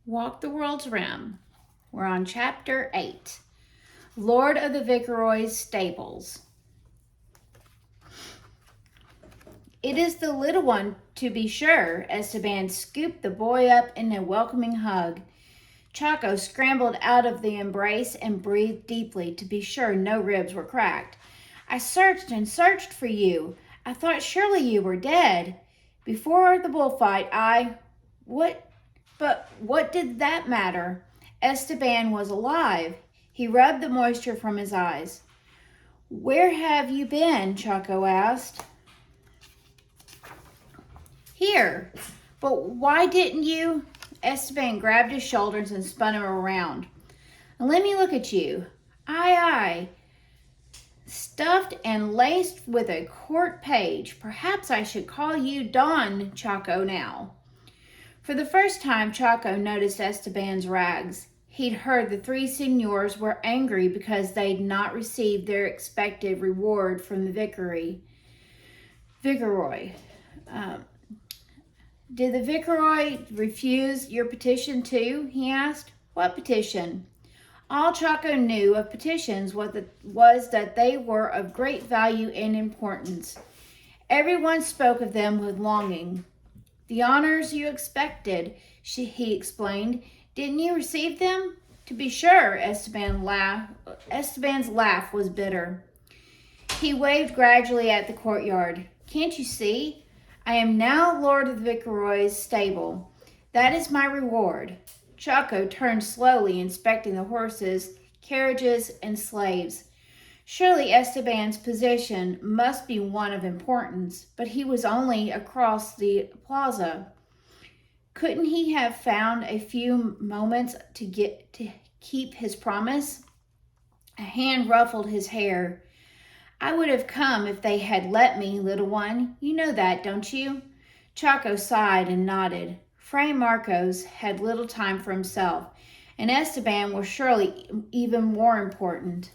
Walk the World's Rim. We're on Chapter 8, Lord of the Viceroy's Stables. It is the little one, to be sure. Esteban scooped the boy up in a welcoming hug. Chaco scrambled out of the embrace and breathed deeply to be sure no ribs were cracked. I searched and searched for you. I thought surely you were dead. Before the bullfight, But what did that matter? Esteban was alive. He rubbed the moisture from his eyes. Where have you been? Chaco asked. Here. But why didn't you? Esteban grabbed his shoulders and spun him around. Let me look at you. Aye. Stuffed and laced with a court page. Perhaps I should call you Don Chaco now. For the first time, Chaco noticed Esteban's rags. He'd heard the three seniors were angry because they'd not received their expected reward from the viceroy. Did the viceroy refuse your petition too? He asked. What petition? All Chaco knew of petitions was that they were of great value and importance. Everyone spoke of them with longing. The honors you expected, he explained. Didn't you receive them? To be sure, Esteban's laugh was bitter. He waved gradually at the courtyard. Can't you see? I am now Lord of the Viceroy's stable. That is my reward. Chaco turned slowly, inspecting the horses, carriages, and slaves. Surely Esteban's position must be one of importance, but he was only across the plaza. Couldn't he have found a few moments to keep his promise? A hand ruffled his hair. I would have come if they had let me, little one. You know that, don't you? Chaco sighed and nodded. Fray Marcos had little time for himself, and Esteban was surely even more important.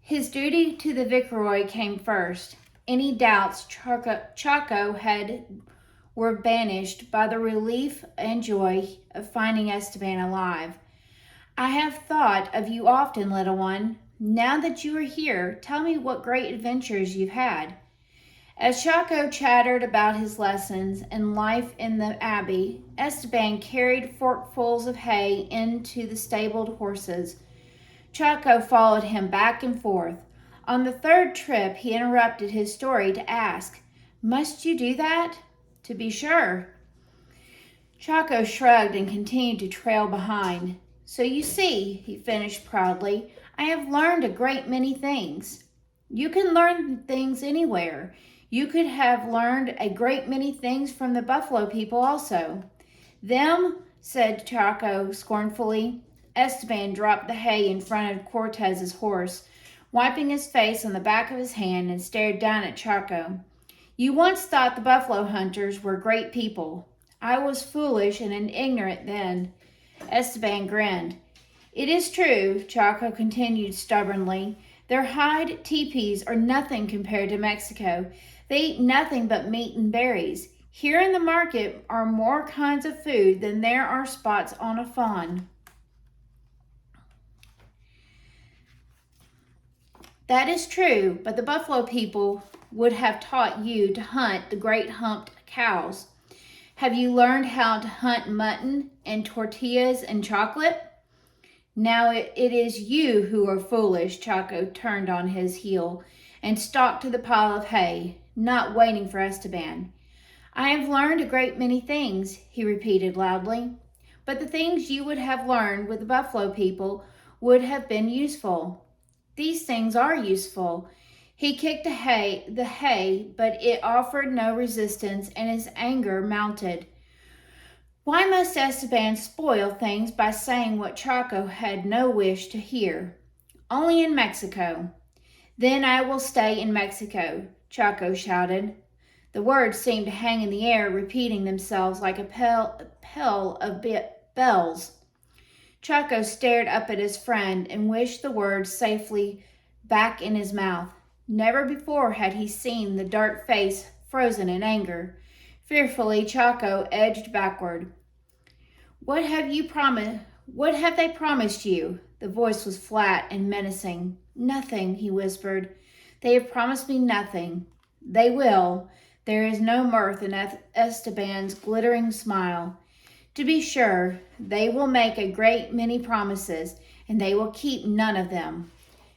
His duty to the viceroy came first. Any doubts Chaco had were banished by the relief and joy of finding Esteban alive. I have thought of you often, little one. Now that you are here, tell me what great adventures you've had. As Chaco chattered about his lessons and life in the abbey, Esteban carried forkfuls of hay into the stabled horses. Chaco followed him back and forth. On the third trip, he interrupted his story to ask, Must you do that? To be sure. Chaco shrugged and continued to trail behind. So you see, he finished proudly, I have learned a great many things. You can learn things anywhere. You could have learned a great many things from the buffalo people also. Them, said Chaco scornfully. Esteban dropped the hay in front of Cortez's horse, wiping his face on the back of his hand, and stared down at Chaco. You once thought the buffalo hunters were great people. I was foolish and ignorant then. Esteban grinned. It is true, Chaco continued stubbornly. Their hide teepees are nothing compared to Mexico. They eat nothing but meat and berries. Here in the market are more kinds of food than there are spots on a fawn. That is true, but the buffalo people would have taught you to hunt the great humped cows. Have you learned how to hunt mutton and tortillas and chocolate? Now it is you who are foolish. Chaco turned on his heel and stalked to the pile of hay, not waiting for Esteban. I have learned a great many things, he repeated loudly, but the things you would have learned with the buffalo people would have been useful. These things are useful. He kicked the hay, but it offered no resistance, and his anger mounted. Why must Esteban spoil things by saying what Chaco had no wish to hear? Only in Mexico. Then I will stay in Mexico, Chaco shouted. The words seemed to hang in the air, repeating themselves like a peal of bells. Chaco stared up at his friend and wished the words safely back in his mouth. Never before had he seen the dark face frozen in anger. Fearfully, Chaco edged backward. What have you promised? What have they promised you? The voice was flat and menacing. Nothing, he whispered. They have promised me nothing. They will. There is no mirth in Esteban's glittering smile. To be sure, they will make a great many promises, and they will keep none of them.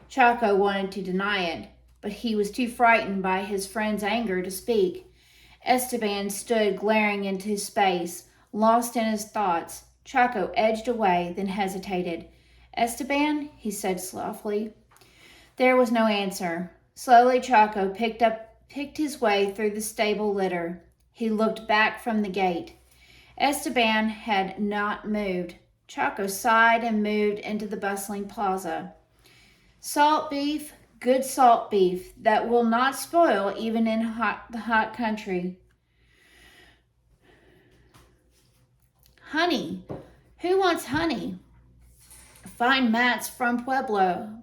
Chako wanted to deny it, but he was too frightened by his friend's anger to speak. Esteban stood glaring into space, lost in his thoughts. Chako edged away, then hesitated. Esteban, he said softly. There was no answer. Slowly Chako picked his way through the stable litter. He looked back from the gate. Esteban had not moved. Chako sighed and moved into the bustling plaza. Salt beef, good salt beef, that will not spoil even in the hot country. Honey. Who wants honey? Fine mats from Puebla.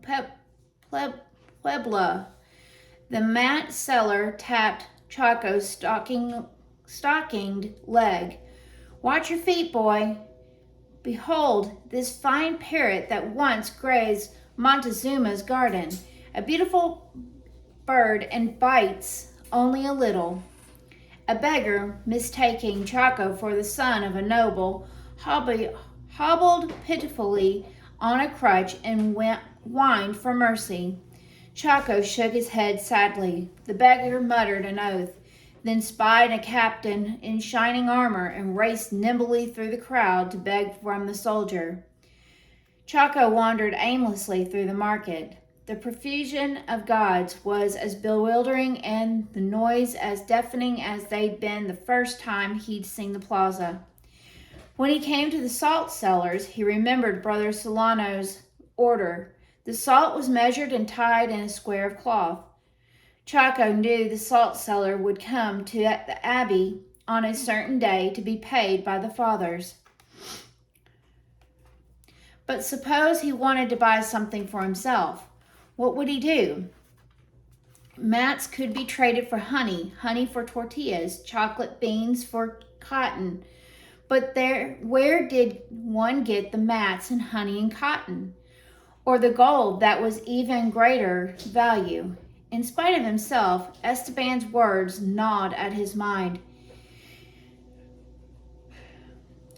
The mat seller tapped Chaco's stockinged leg. Watch your feet, boy. Behold, this fine parrot that once grazed Montezuma's garden. A beautiful bird and bites only a little. A beggar, mistaking Chako for the son of a noble, hobbled pitifully on a crutch and whined for mercy. Chako shook his head sadly. The beggar muttered an oath, then spied a captain in shining armor and raced nimbly through the crowd to beg from the soldier. Chako wandered aimlessly through the market. The profusion of gods was as bewildering and the noise as deafening as they'd been the first time he'd seen the plaza. When he came to the salt cellars, he remembered Brother Solano's order. The salt was measured and tied in a square of cloth. Chako knew the salt seller would come to the abbey on a certain day to be paid by the fathers. But suppose he wanted to buy something for himself. What would he do? Mats could be traded for honey, honey for tortillas, chocolate beans for cotton. But where did one get the mats and honey and cotton? Or the gold that was even greater value? In spite of himself, Esteban's words gnawed at his mind.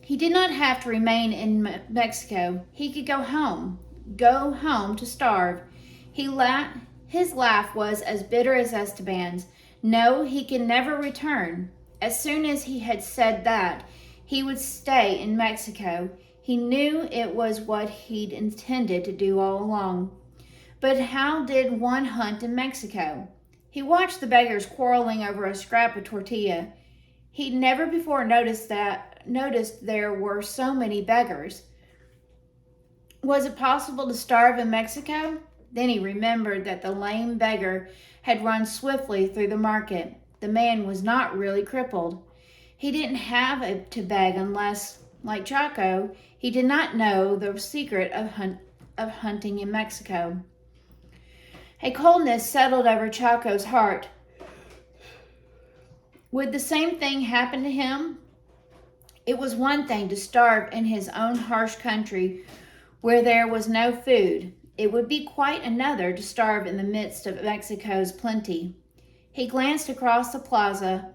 He did not have to remain in Mexico. He could go home to starve. His laugh was as bitter as Esteban's. No, he could never return. As soon as he had said that, he would stay in Mexico. He knew it was what he'd intended to do all along. But how did one hunt in Mexico? He watched the beggars quarreling over a scrap of tortilla. He'd never before noticed there were so many beggars. Was it possible to starve in Mexico? Then he remembered that the lame beggar had run swiftly through the market. The man was not really crippled. He didn't have to beg unless, like Chako, he did not know the secret of hunting in Mexico. A coldness settled over Chaco's heart. Would the same thing happen to him? It was one thing to starve in his own harsh country where there was no food. It would be quite another to starve in the midst of Mexico's plenty. He glanced across the plaza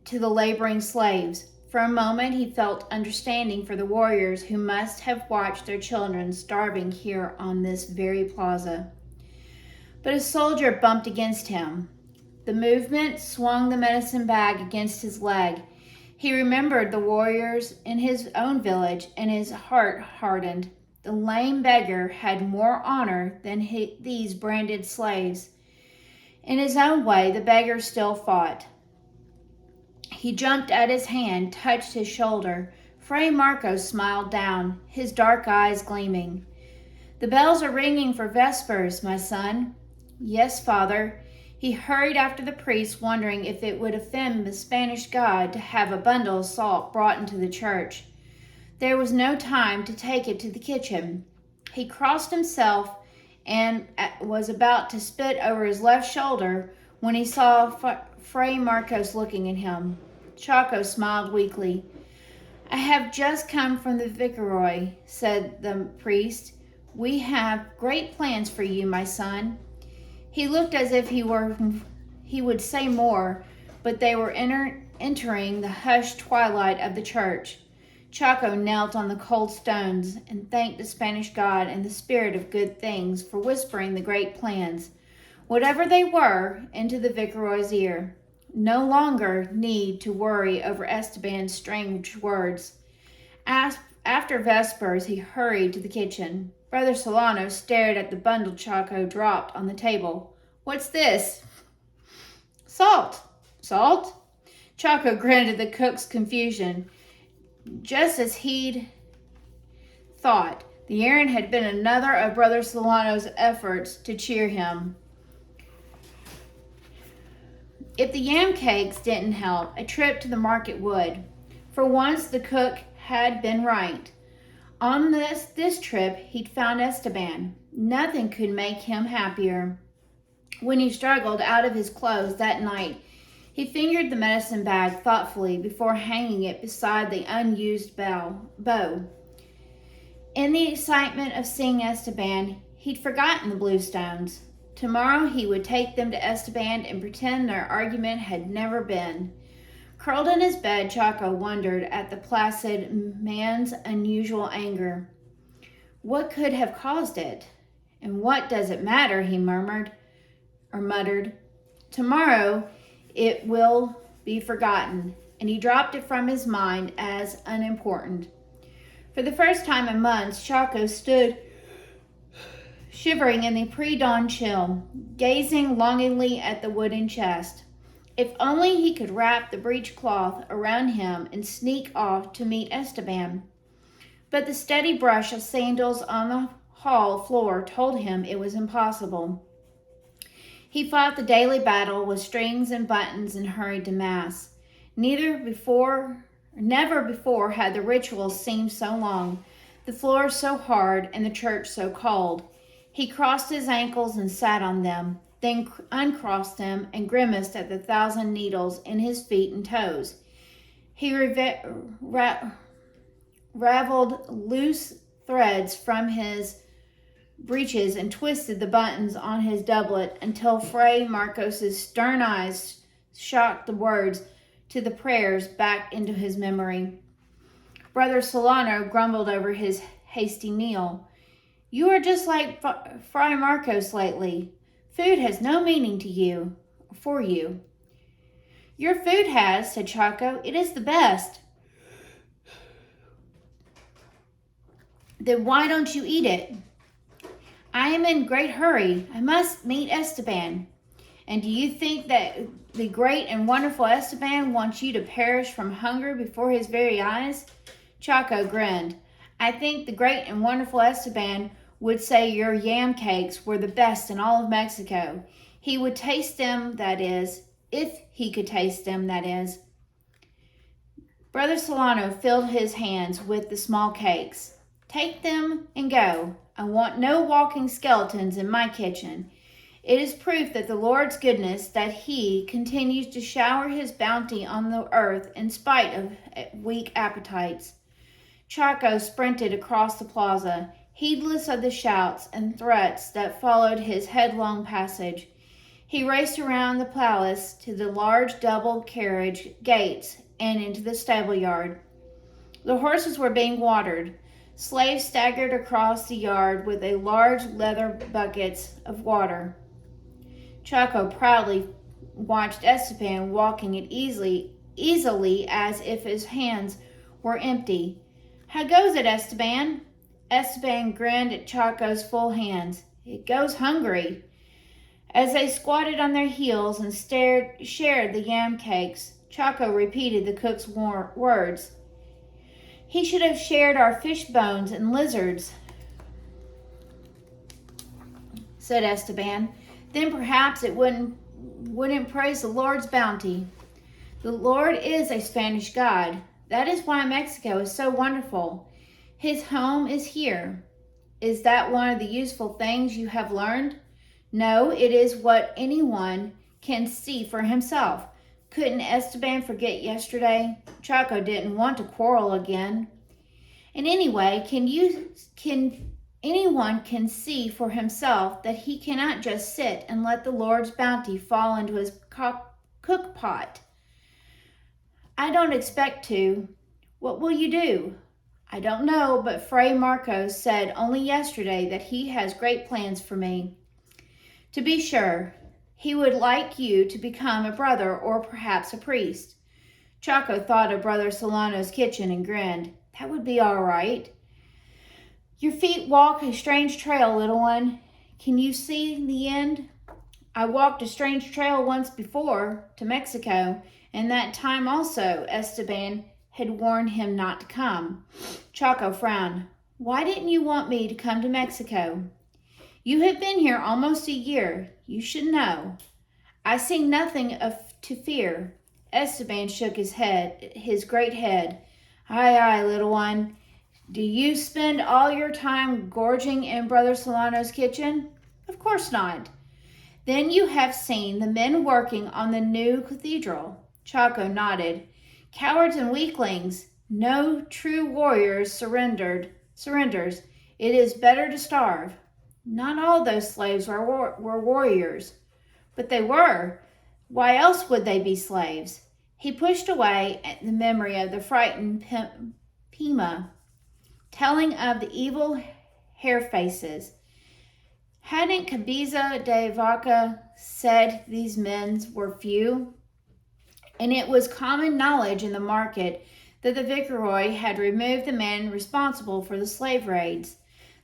to the laboring slaves. For a moment he felt understanding for the warriors who must have watched their children starving here on this very plaza. But a soldier bumped against him. The movement swung the medicine bag against his leg. He remembered the warriors in his own village, and his heart hardened. The lame beggar had more honor than these branded slaves. In his own way, the beggar still fought. He jumped at his hand, touched his shoulder. Fray Marcos smiled down, his dark eyes gleaming. "The bells are ringing for vespers, my son." "Yes, Father." He hurried after the priest, wondering if it would offend the Spanish God to have a bundle of salt brought into the church. There was no time to take it to the kitchen. He crossed himself and was about to spit over his left shoulder when he saw Fray Marcos looking at him. Chako smiled weakly. I have just come from the viceroy, said the priest. We have great plans for you, my son. He looked as if he would say more, but they were entering the hushed twilight of the church. Chaco knelt on the cold stones and thanked the Spanish God and the Spirit of good things for whispering the great plans, whatever they were, into the viceroy's ear. No longer need to worry over Esteban's strange words. After Vespers, he hurried to the kitchen. Brother Solano stared at the bundle Chaco dropped on the table. What's this? Salt. Salt? Chaco grinned at the cook's confusion. Just as he'd thought, the errand had been another of Brother Solano's efforts to cheer him. If the yam cakes didn't help, a trip to the market would. For once, the cook had been right. On this trip, he'd found Esteban. Nothing could make him happier. When he struggled out of his clothes that night, he fingered the medicine bag thoughtfully before hanging it beside the unused bow. In the excitement of seeing Esteban, he'd forgotten the bluestones. Tomorrow he would take them to Esteban and pretend their argument had never been. Curled in his bed, Chaco wondered at the placid man's unusual anger. What could have caused it? And what does it matter, he muttered. Tomorrow it will be forgotten, and he dropped it from his mind as unimportant. For the first time in months, Chaco stood shivering in the pre-dawn chill, gazing longingly at the wooden chest. If only he could wrap the breechcloth around him and sneak off to meet Esteban. But the steady brush of sandals on the hall floor told him it was impossible. He fought the daily battle with strings and buttons and hurried to Mass. Never before had the rituals seemed so long, the floor so hard, and the church so cold. He crossed his ankles and sat on them, then uncrossed them and grimaced at the 1,000 needles in his feet and toes. He raveled loose threads from his breeches and twisted the buttons on his doublet until Fray Marcos's stern eyes shocked the words to the prayers back into his memory. Brother Solano grumbled over his hasty meal. You are just like Fray Marcos lately. Food has no meaning to you, for you. Your food has, said Chaco. It is the best. Then why don't you eat it? I am in great hurry. I must meet Esteban. And do you think that the great and wonderful Esteban wants you to perish from hunger before his very eyes? Chaco grinned. I think the great and wonderful Esteban would say your yam cakes were the best in all of Mexico. He would taste them, that is, if he could taste them, that is. Brother Solano filled his hands with the small cakes. Take them and go. I want no walking skeletons in my kitchen. It is proof that the Lord's goodness that he continues to shower his bounty on the earth in spite of weak appetites. Chaco sprinted across the plaza, heedless of the shouts and threats that followed his headlong passage. He raced around the palace to the large double carriage gates and into the stable yard. The horses were being watered. Slaves staggered across the yard with a large leather buckets of water. Chaco proudly watched Esteban walking it easily as if his hands were empty. How goes it, Esteban? Esteban grinned at Chaco's full hands. It goes hungry. As they squatted on their heels and shared the yam cakes, Chaco repeated the cook's words. He should have shared our fish bones and lizards, said Esteban. Then perhaps it wouldn't praise the Lord's bounty. The Lord is a Spanish God. That is why Mexico is so wonderful. His home is here. Is that one of the useful things you have learned? No, it is what anyone can see for himself. Couldn't Esteban forget yesterday? Chaco didn't want to quarrel again. And anyway, anyone can see for himself that he cannot just sit and let the Lord's bounty fall into his cook pot. I don't expect to. What will you do? I don't know, but Fray Marcos said only yesterday that he has great plans for me. To be sure, he would like you to become a brother or perhaps a priest. Chaco thought of Brother Solano's kitchen and grinned. That would be all right. Your feet walk a strange trail, little one. Can you see the end? I walked a strange trail once before, to Mexico, and that time also Esteban had warned him not to come. Chaco frowned. Why didn't you want me to come to Mexico? You have been here almost a year. You should know. I see nothing to fear. Esteban shook his great head. Aye, little one. Do you spend all your time gorging in Brother Solano's kitchen? Of course not. Then you have seen the men working on the new cathedral. Chaco nodded. Cowards and weaklings. No true warriors surrenders. It is better to starve. Not all those slaves were warriors. But they were. Why else would they be slaves? He pushed away at the memory of the frightened Pima, telling of the evil hair faces. Hadn't Cabeza de Vaca said these men were few? And it was common knowledge in the market that the viceroy had removed the men responsible for the slave raids.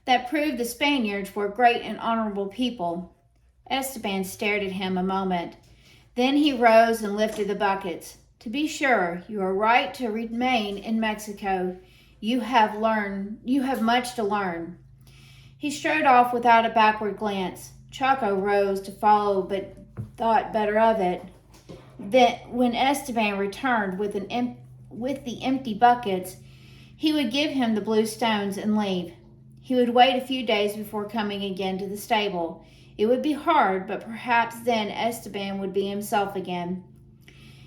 That proved the Spaniards were great and honorable people. Esteban stared at him a moment. Then he rose and lifted the buckets. To be sure, you are right to remain in Mexico. You have much to learn. He strode off without a backward glance. Chaco rose to follow, but thought better of it. Then, when Esteban returned with the empty buckets, he would give him the blue stones and leave. He would wait a few days before coming again to the stable. It would be hard, but perhaps then Esteban would be himself again.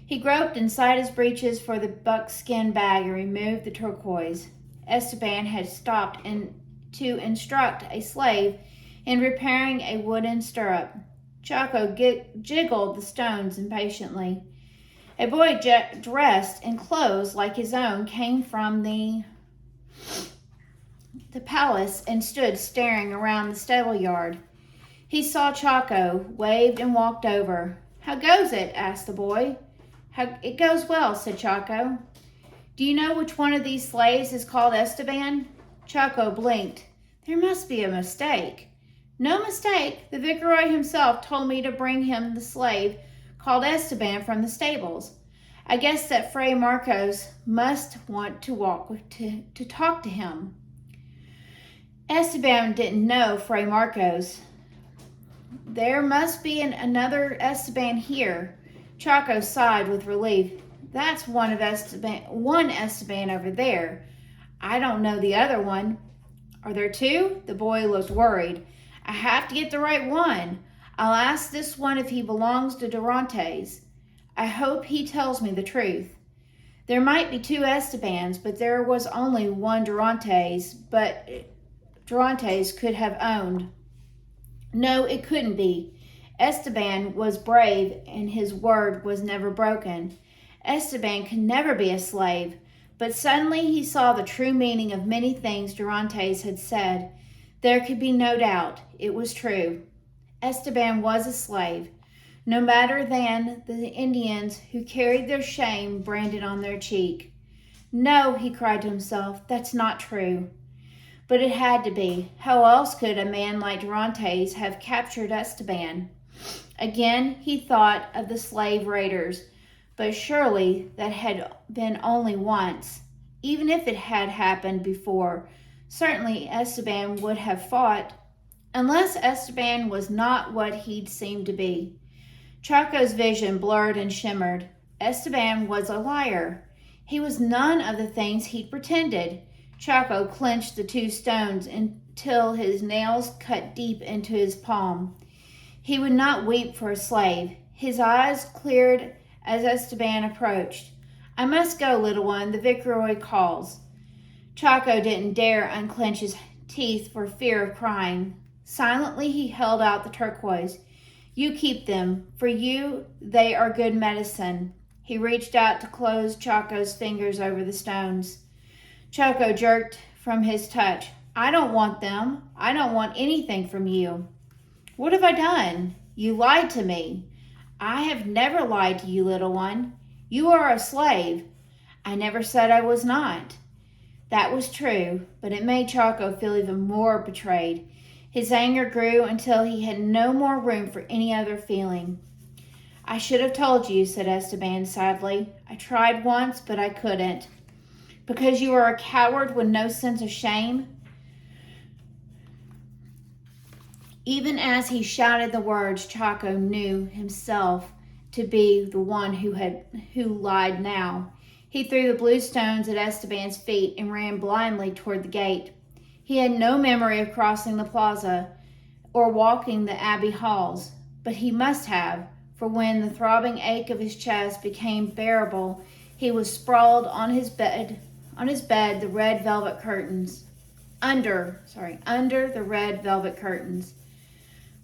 He groped inside his breeches for the buckskin bag and removed the turquoise. Esteban had stopped to instruct a slave in repairing a wooden stirrup. Chaco jiggled the stones impatiently. A boy dressed in clothes like his own came from the palace and stood staring around the stable yard. He saw Chaco, waved, and walked over. How goes it? Asked the boy. It goes well, said Chaco. Do you know which one of these slaves is called Esteban? Chaco blinked. There must be a mistake. No mistake. The viceroy himself told me to bring him the slave called Esteban from the stables. I guess that Fray Marcos must want to talk to him. Esteban didn't know Fray Marcos. There must be another Esteban here. Chaco sighed with relief. That's one Esteban over there. I don't know the other one. Are there two? The boy looked worried. I have to get the right one. I'll ask this one if he belongs to Dorantes. I hope he tells me the truth. There might be two Estebans, but there was only one Dorantes, but Dorantes could have owned. No, it couldn't be. Esteban was brave, and his word was never broken. Esteban could never be a slave, but suddenly he saw the true meaning of many things Dorantes had said. There could be no doubt. It was true. Esteban was a slave, no matter than the Indians who carried their shame branded on their cheek. No, he cried to himself, that's not true. But it had to be. How else could a man like Dorantes have captured Esteban? Again, he thought of the slave raiders, but surely that had been only once. Even if it had happened before, certainly Esteban would have fought, unless Esteban was not what he'd seemed to be. Chaco's vision blurred and shimmered. Esteban was a liar. He was none of the things he'd pretended. Chaco clenched the two stones until his nails cut deep into his palm. He would not weep for a slave. His eyes cleared as Esteban approached. "I must go, little one, the viceroy calls." Chaco didn't dare unclench his teeth for fear of crying. Silently he held out the turquoise. "You keep them. For you they are good medicine." He reached out to close Chaco's fingers over the stones. Chaco jerked from his touch. "I don't want them. I don't want anything from you." "What have I done?" "You lied to me." "I have never lied to you, little one. You are a slave." "I never said I was not." That was true, but it made Chaco feel even more betrayed. His anger grew until he had no more room for any other feeling. "I should have told you," said Esteban sadly. "I tried once, but I couldn't." "Because you are a coward with no sense of shame?" Even as he shouted the words, Chaco knew himself to be the one who lied now. He threw the blue stones at Esteban's feet and ran blindly toward the gate. He had no memory of crossing the plaza or walking the abbey halls, but he must have, for when the throbbing ache of his chest became bearable, he was sprawled on his bed, the red velvet curtains. Under the red velvet curtains.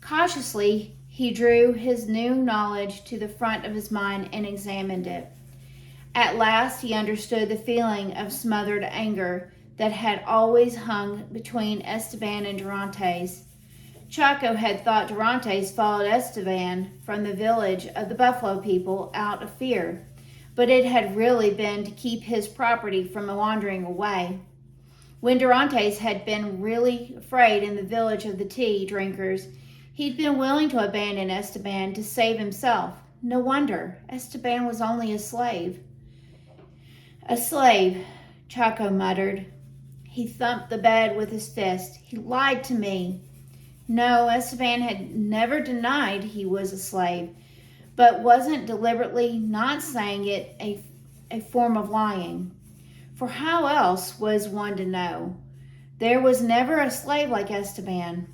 Cautiously, he drew his new knowledge to the front of his mind and examined it. At last, he understood the feeling of smothered anger that had always hung between Esteban and Dorantes. Chaco had thought Dorantes followed Esteban from the village of the Buffalo people out of fear, but it had really been to keep his property from wandering away. When Dorantes had been really afraid in the village of the tea drinkers, he'd been willing to abandon Esteban to save himself. No wonder. Esteban was only a slave. "A slave," Chaco muttered. He thumped the bed with his fist. "He lied to me." No, Esteban had never denied he was a slave, but wasn't deliberately not saying it a form of lying. For how else was one to know? There was never a slave like Esteban.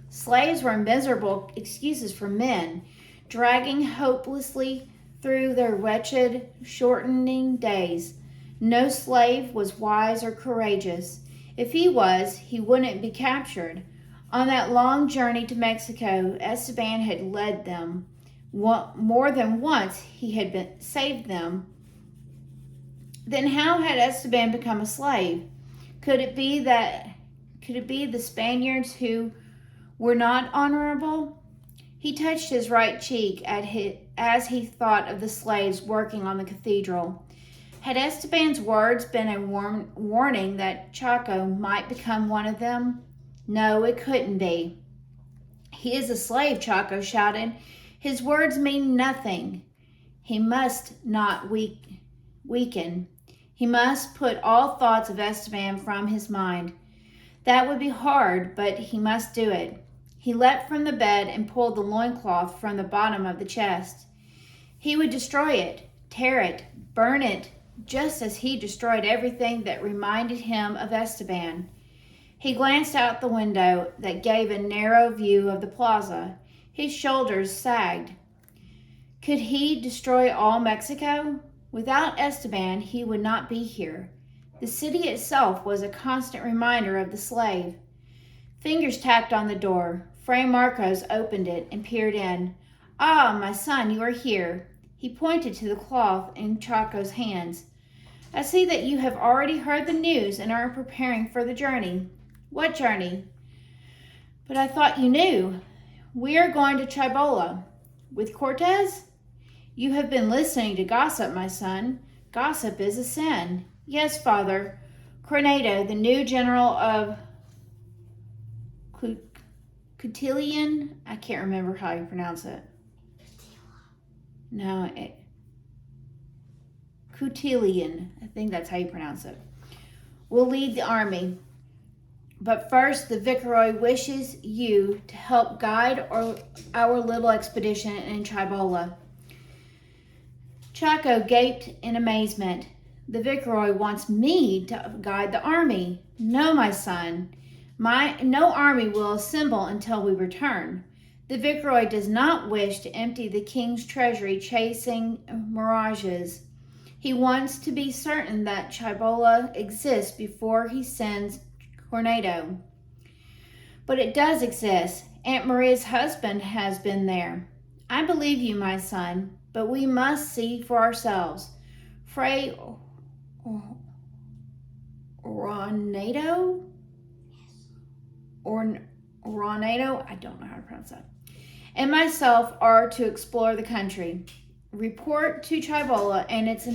Slaves were miserable excuses for men, dragging hopelessly through their wretched, shortening days. No slave was wise or courageous. If he was, he wouldn't be captured. On that long journey to Mexico, Esteban had led them. More than once he had saved them. Then how had Esteban become a slave? Could it be the Spaniards who were not honorable? He touched his right cheek as he thought of the slaves working on the cathedral. Had Esteban's words been a warning that Chaco might become one of them? No, it couldn't be. "He is a slave," Chaco shouted. "His words mean nothing." He must not weaken. He must put all thoughts of Esteban from his mind. That would be hard, but he must do it. He leapt from the bed and pulled the loincloth from the bottom of the chest. He would destroy it, tear it, burn it, just as he destroyed everything that reminded him of Esteban. He glanced out the window that gave a narrow view of the plaza. His shoulders sagged. Could he destroy all Mexico? Without Esteban, he would not be here. The city itself was a constant reminder of the slave. Fingers tapped on the door. Fray Marcos opened it and peered in. "Ah, my son, you are here." He pointed to the cloth in Chaco's hands. "I see that you have already heard the news and are preparing for the journey." "What journey?" "But I thought you knew. We are going to Cibola." "With Cortez?" "You have been listening to gossip, my son. Gossip is a sin." "Yes, father. Coronado, the new general of Cotillion, I can't remember how you pronounce it. Cotillion, I think that's how you pronounce it, will lead the army. But first, the viceroy wishes you to help guide our little expedition in Cibola." Chaco gaped in amazement. "The viceroy wants me to guide the army." "No, my son. No army will assemble until we return. The viceroy does not wish to empty the king's treasury chasing mirages. He wants to be certain that Cibola exists before he sends Tornado. But it does exist. Aunt Maria's husband has been there. I believe you, my son, but we must see for ourselves. Fray Ronado? Or Ronado? I don't know how to pronounce that. And myself are to explore the country, report to Cibola and its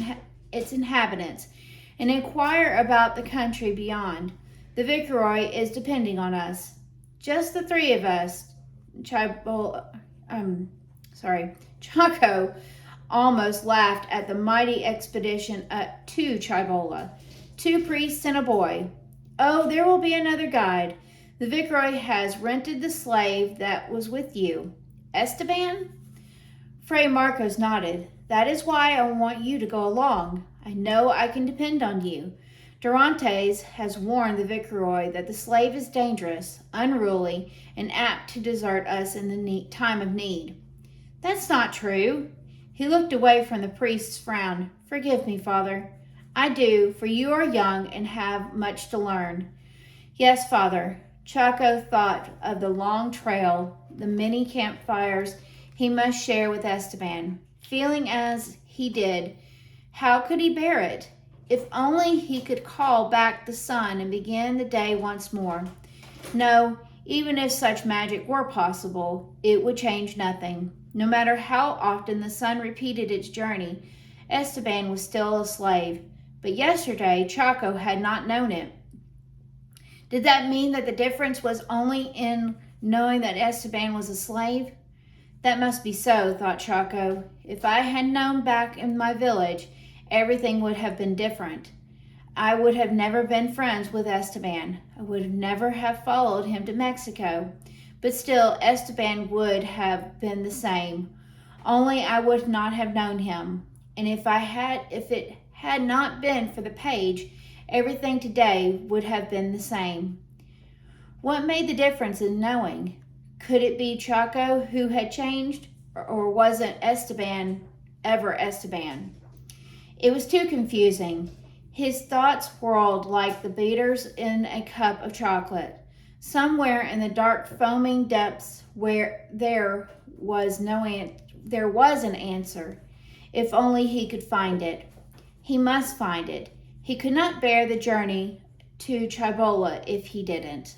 inhabitants, and inquire about the country beyond. The viceroy is depending on us. Just the three of us. Chaco almost laughed at the mighty expedition to Cibola. 2 priests and a boy. Oh, there will be another guide. The viceroy has rented the slave that was with you. Esteban? Fray Marcos nodded. That is why I want you to go along. I know I can depend on you. Dorantes has warned the viceroy that the slave is dangerous, unruly, and apt to desert us in the time of need. That's not true. He looked away from the priest's frown. Forgive me, Father. I do, for you are young and have much to learn. Yes, Father. Chaco thought of the long trail, the many campfires he must share with Esteban. Feeling as he did, how could he bear it? If only he could call back the sun and begin the day once more. No, even if such magic were possible, it would change nothing. No matter how often the sun repeated its journey, Esteban was still a slave. But yesterday, Chaco had not known it. Did that mean that the difference was only in knowing that Esteban was a slave? That must be so, thought Chaco. If I had known back in my village, everything would have been different. I would have never been friends with Esteban. I would never have followed him to Mexico. But still, Esteban would have been the same. Only I would not have known him. And if it had not been for the page, everything today would have been the same. What made the difference in knowing? Could it be Chaco who had changed, or wasn't Esteban ever Esteban? It was too confusing. His thoughts whirled like the beaters in a cup of chocolate. Somewhere in the dark, foaming depths where there was an answer. If only he could find it. He must find it. He could not bear the journey to Cibola if he didn't.